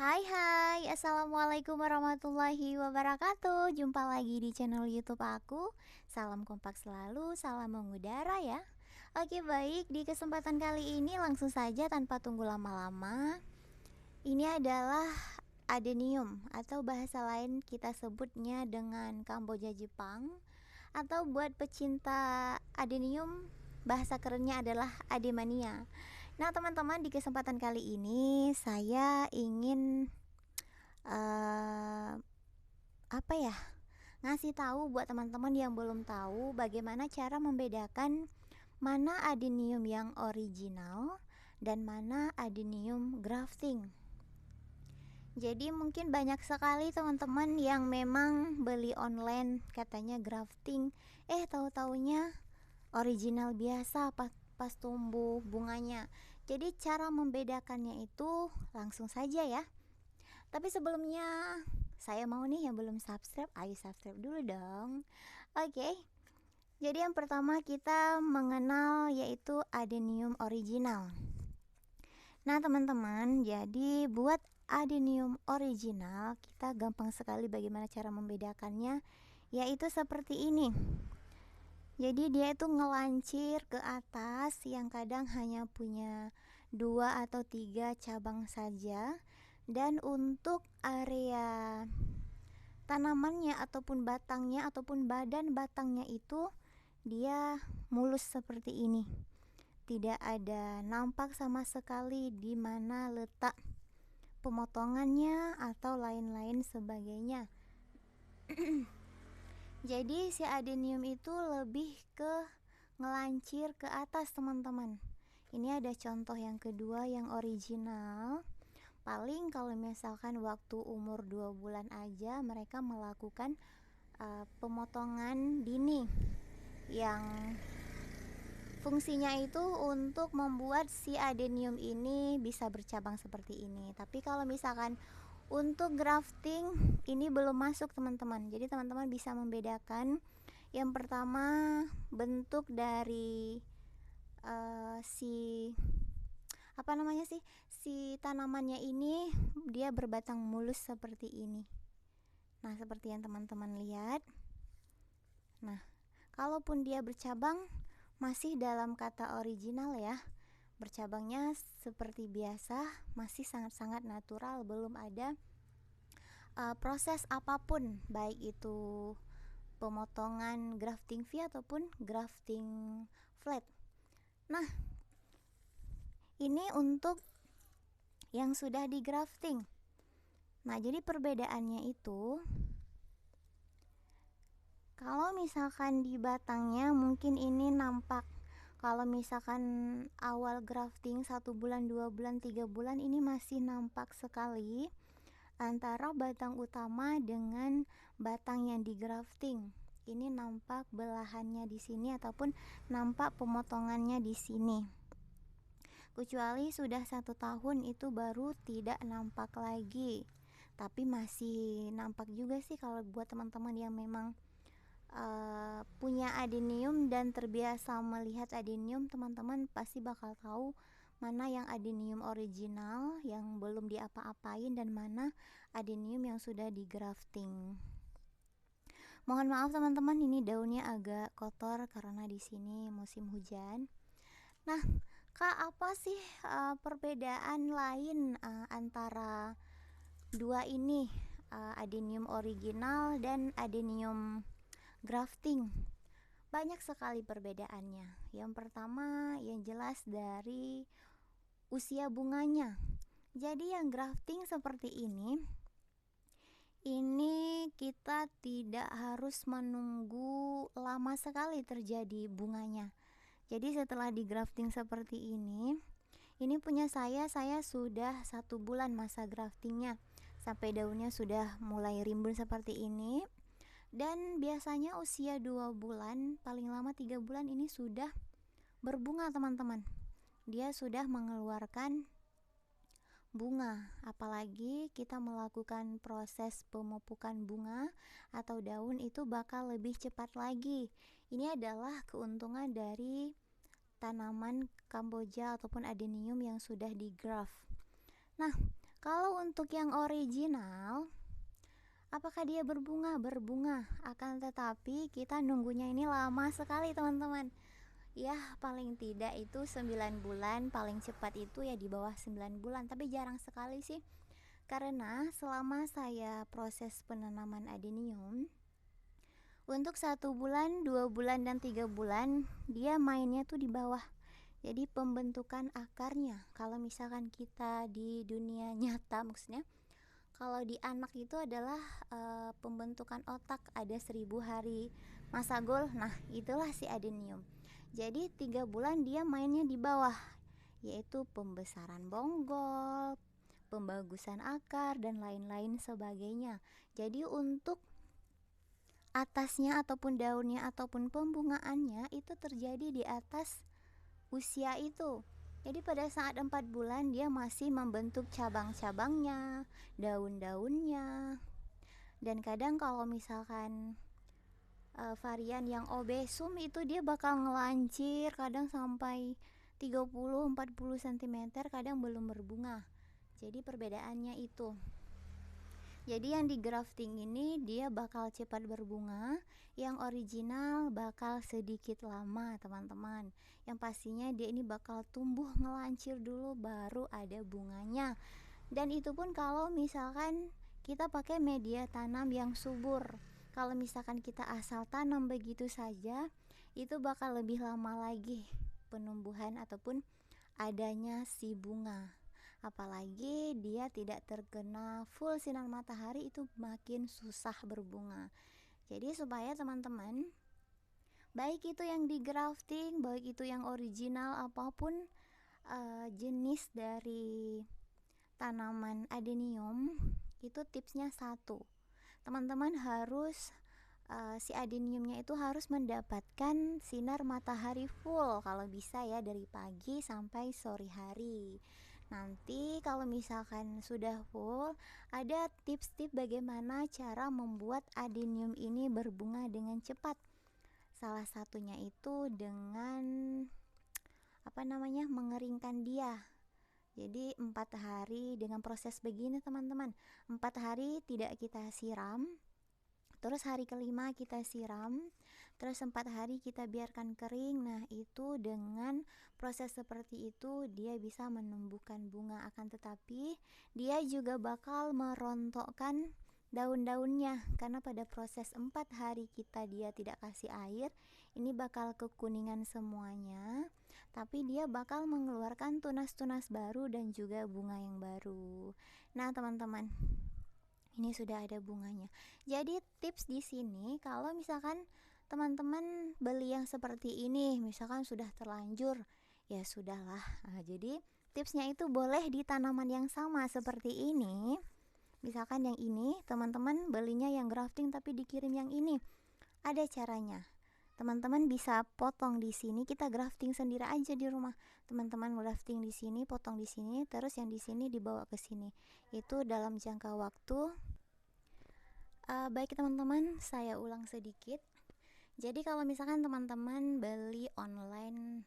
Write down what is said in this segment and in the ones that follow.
Hai hai, Assalamualaikum warahmatullahi wabarakatuh. Jumpa lagi di channel YouTube aku. Salam kompak selalu, salam mengudara ya. Oke baik, di kesempatan kali ini langsung saja tanpa tunggu lama-lama. Ini adalah adenium atau bahasa lain kita sebutnya dengan Kamboja Jepang. Atau buat pecinta adenium, bahasa kerennya adalah ademania. Nah teman-teman, di kesempatan kali ini saya ingin uh, apa ya, ngasih tahu buat teman-teman yang belum tahu bagaimana cara membedakan mana adenium yang original dan mana adenium grafting. Jadi mungkin banyak sekali teman-teman yang memang beli online katanya grafting, tahu-taunya original biasa pas tumbuh bunganya. Jadi cara membedakannya itu langsung saja ya. Tapi sebelumnya saya mau nih yang belum subscribe, ayo subscribe dulu dong. Oke. Jadi yang pertama kita mengenal yaitu adenium original. Nah teman-teman, jadi buat adenium original kita gampang sekali bagaimana cara membedakannya, yaitu seperti ini. Jadi dia itu ngelancir ke atas yang kadang hanya punya 2 atau 3 cabang saja. Dan untuk area tanamannya ataupun batangnya ataupun badan batangnya itu dia mulus seperti ini. Tidak ada nampak sama sekali di mana letak pemotongannya atau lain-lain sebagainya. Jadi si adenium itu lebih ke ngelancir ke atas teman-teman. Ini ada contoh yang kedua yang original. Paling kalau misalkan waktu umur 2 bulan aja mereka melakukan pemotongan dini yang fungsinya itu untuk membuat si adenium ini bisa bercabang seperti ini. Tapi kalau misalkan untuk grafting ini belum masuk teman-teman. Jadi teman-teman bisa membedakan yang pertama bentuk dari si tanamannya ini dia berbatang mulus seperti ini. Nah, seperti yang teman-teman lihat. Nah, kalaupun dia bercabang masih dalam kata original ya. Bercabangnya seperti biasa, masih sangat-sangat natural, belum ada proses apapun, baik itu pemotongan grafting V ataupun grafting flat. Nah, ini untuk yang sudah di grafting. Nah, jadi perbedaannya itu kalau misalkan di batangnya mungkin ini nampak. Kalau misalkan awal grafting 1 bulan, 2 bulan, 3 bulan ini masih nampak sekali antara batang utama dengan batang yang di grafting. Ini nampak belahannya di sini ataupun nampak pemotongannya di sini. Kecuali sudah 1 tahun itu baru tidak nampak lagi. Tapi masih nampak juga sih kalau buat teman-teman yang memang punya adenium dan terbiasa melihat adenium, teman-teman pasti bakal tahu mana yang adenium original yang belum diapa-apain dan mana adenium yang sudah di grafting. Mohon maaf teman-teman, ini daunnya agak kotor karena di sini musim hujan. Nah, Kak, apa sih perbedaan lain antara dua ini, adenium original dan adenium grafting? Banyak sekali perbedaannya. Yang pertama yang jelas dari usia bunganya. Jadi yang grafting seperti ini kita tidak harus menunggu lama sekali terjadi bunganya. Jadi setelah di grafting seperti ini punya saya sudah 1 bulan masa graftingnya sampai daunnya sudah mulai rimbun seperti ini. Dan biasanya usia 2 bulan, paling lama 3 bulan ini sudah berbunga teman-teman. Dia sudah mengeluarkan bunga. Apalagi kita melakukan proses pemupukan bunga atau daun itu bakal lebih cepat lagi. Ini adalah keuntungan dari tanaman Kamboja ataupun adenium yang sudah di graft. Nah, Kalau untuk yang original, apakah dia berbunga? Berbunga, akan tetapi kita nunggunya ini lama sekali teman-teman. Ya paling tidak itu 9 bulan, paling cepat itu ya di bawah 9 bulan, tapi jarang sekali sih. Karena selama saya proses penanaman adenium, untuk 1 bulan, 2 bulan, dan 3 bulan dia mainnya tuh di bawah. Jadi pembentukan akarnya, kalau misalkan kita di dunia nyata, maksudnya kalau di anak itu adalah pembentukan otak, ada 1000 hari masa gol. Nah itulah si adenium. Jadi 3 bulan dia mainnya di bawah, yaitu pembesaran bonggol, pembagusan akar, dan lain-lain sebagainya. Jadi untuk atasnya ataupun daunnya ataupun pembungaannya itu terjadi di atas usia itu. Jadi pada saat 4 bulan dia masih membentuk cabang-cabangnya, daun-daunnya. Dan kadang kalau misalkan varian yang obesum itu dia bakal ngelancir, kadang sampai 30-40 cm, kadang belum berbunga. Jadi perbedaannya itu. Jadi yang di grafting ini dia bakal cepat berbunga, yang original bakal sedikit lama teman-teman. Yang pastinya dia ini bakal tumbuh ngelancir dulu baru ada bunganya. Dan itu pun kalau misalkan kita pakai media tanam yang subur. Kalau misalkan kita asal tanam begitu saja, itu bakal lebih lama lagi penumbuhan ataupun adanya si bunga. Apalagi dia tidak terkena full sinar matahari, itu makin susah berbunga. Jadi supaya teman-teman, baik itu yang di grafting, baik itu yang original, apapun jenis dari tanaman adenium, itu tipsnya satu, teman-teman harus si adeniumnya itu harus mendapatkan sinar matahari full, kalau bisa ya dari pagi sampai sore hari. Nanti kalau misalkan sudah full, ada tips-tips bagaimana cara membuat adenium ini berbunga dengan cepat. Salah satunya itu dengan mengeringkan dia. Jadi 4 hari dengan proses begini teman-teman. 4 hari tidak kita siram, terus hari kelima kita siram, terus 4 hari kita biarkan kering. Nah itu dengan proses seperti itu dia bisa menumbuhkan bunga, akan tetapi dia juga bakal merontokkan daun-daunnya, karena pada proses 4 hari kita dia tidak kasih air, ini bakal kekuningan semuanya, tapi dia bakal mengeluarkan tunas-tunas baru dan juga bunga yang baru. Nah teman-teman, ini sudah ada bunganya. Jadi tips di sini, kalau misalkan teman-teman beli yang seperti ini, misalkan sudah terlanjur, ya sudahlah. Jadi tipsnya itu boleh di tanaman yang sama seperti ini. Misalkan yang ini teman-teman belinya yang grafting tapi dikirim yang ini, ada caranya. Teman-teman bisa potong di sini, kita grafting sendiri aja di rumah. Teman-teman grafting di sini, potong di sini, terus yang di sini dibawa ke sini. Itu dalam jangka waktu baik teman-teman, saya ulang sedikit. Jadi kalau misalkan teman-teman beli online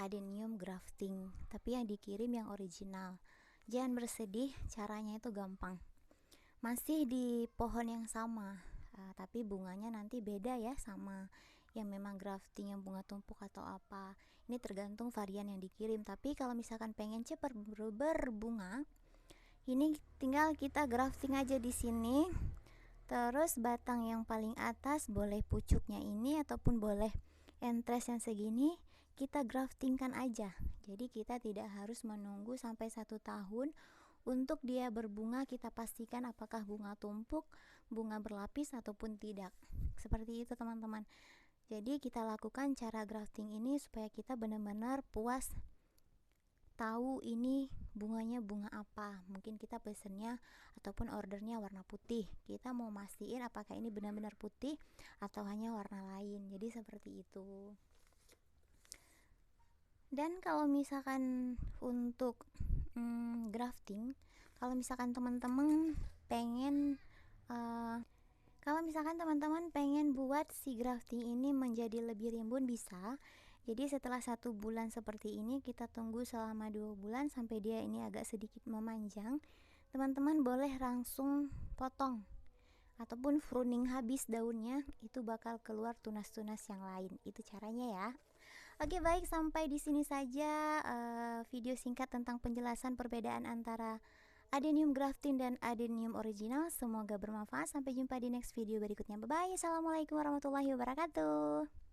adenium grafting tapi yang dikirim yang original, jangan bersedih, caranya itu gampang. Masih di pohon yang sama, tapi bunganya nanti beda ya sama yang memang grafting yang bunga tumpuk atau apa. Ini tergantung varian yang dikirim. Tapi kalau misalkan pengen cepat berbunga, ini tinggal kita grafting aja di sini. Terus batang yang paling atas boleh pucuknya ini ataupun boleh entres yang segini, kita graftingkan aja. Jadi kita tidak harus menunggu sampai 1 tahun untuk dia berbunga. Kita pastikan apakah bunga tumpuk, bunga berlapis ataupun tidak. Seperti itu teman-teman. Jadi kita lakukan cara grafting ini supaya kita benar-benar puas tahu ini bunganya bunga apa. Mungkin kita pesennya ataupun ordernya warna putih, kita mau mastiin apakah ini benar-benar putih atau hanya warna lain. Jadi seperti itu. Dan kalau misalkan untuk grafting, kalau misalkan teman-teman pengen buat si grafting ini menjadi lebih rimbun, bisa. Jadi setelah 1 bulan seperti ini, kita tunggu selama 2 bulan sampai dia ini agak sedikit memanjang. teman-teman boleh langsung potong ataupun pruning habis daunnya, itu bakal keluar tunas-tunas yang lain. Itu caranya ya. Oke, baik, sampai di sini saja video singkat tentang penjelasan perbedaan antara Adenium grafting dan Adenium original. Semoga bermanfaat. Sampai jumpa di next video berikutnya. Bye bye. Assalamualaikum warahmatullahi wabarakatuh.